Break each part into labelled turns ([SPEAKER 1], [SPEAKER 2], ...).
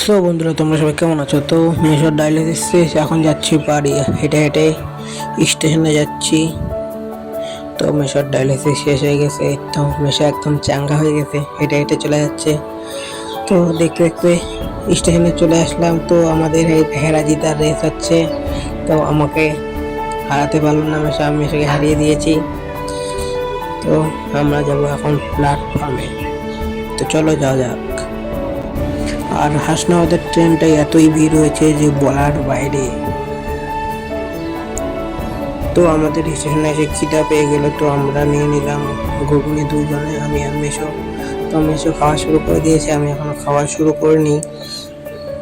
[SPEAKER 1] So বন্ধুরা, তোমরা সবাই কেমন আছো? তো মেশোর ডায়ালিসিস শেষ, এখন যাচ্ছি বাড়ি। হেঁটে হেঁটে স্টেশনে যাচ্ছি। তো মেশোর ডায়ালিসিস শেষ হয়ে গেছে, তো মেশো একদম চাঙ্গা হয়ে গেছে, হেঁটে হেঁটে চলে যাচ্ছে। তো দেখতে দেখতে স্টেশনে চলে আসলাম। তো আমাদের এই হেরাজিতার রেস হচ্ছে। তো আমাকে হারাতে পারলো না মেশো, আমি মেশোকে হারিয়ে দিয়েছি। তো আমরা যাব এখন প্ল্যাটফর্মে। তো চলো যাওয়া যাক। আর হাসনাবাদের ট্রেনটাই এতই ভিড় হয়েছে যে বলার বাইরে। তো আমাদের স্টেশনে এসে খিদা পেয়ে গেল, তো আমরা নিয়ে নিলাম ঘুগনি দুজনে, আমি আর মেশো। তো মেশো খাওয়া শুরু করে দিয়েছে, আমি এখনো খাওয়া শুরু করিনি।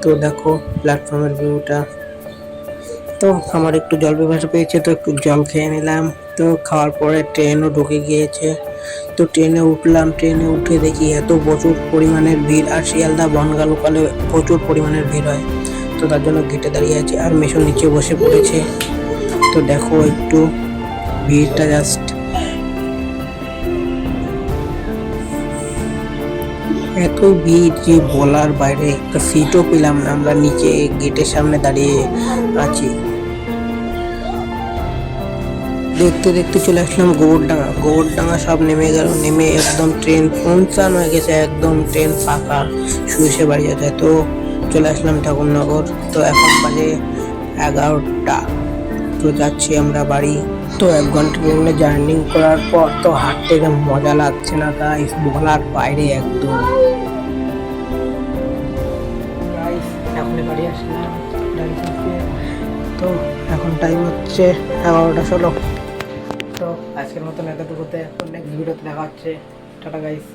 [SPEAKER 1] তো দেখো প্ল্যাটফর্মের ভিউটা। তো আমার একটু জল পিপাসা পেয়েছে, তো একটু জল খেয়ে নিলাম। তো খাওয়ার পরে ট্রেনও ঢুকে গিয়েছে। তো ট্রেনে উঠলাম, ট্রেনে উঠে দেখি এত প্রচুর পরিমাণের ভিড়। আর শিয়ালদা বনগাঁ লোকালে প্রচুর পরিমাণের ভিড় হয়। তো তার জন্য গেটে দাঁড়িয়ে আছে, আর মেশো নিচে বসে পড়েছে। তো দেখো একটু ভিড়টা, জাস্ট এত ভিড় যে বলার বাইরে। একটা সিটও পেলাম না, আমরা নিচে গেটের সামনে দাঁড়িয়ে আছি। দেখতে দেখতে চলে আসলাম গোবরডাঙ্গা। গোবরডাঙ্গা সব নেমে গেল, নেমে একদম ট্রেন পৌঁছান হয়ে গেছে, একদম ট্রেন ফাঁকা, শুয়ে বাড়ি যেতে। তো চলে আসলাম ঠাকুরনগর। তো এখন বাজে 11টা। তো যাচ্ছি আমরা বাড়ি। তো 1 ঘন্টা ট্রেনে জার্নি করার পর তো হাঁটতে মজা লাগছে না গাইস, বলার বাইরে একদম। গাইস এখন বাড়ি আসলাম। তো এখন টাইম হচ্ছে 11টা 16। তো আজকের মতন এতটুকুতে, নেক্সট ভিডিওতে দেখা হচ্ছে। Tata guys.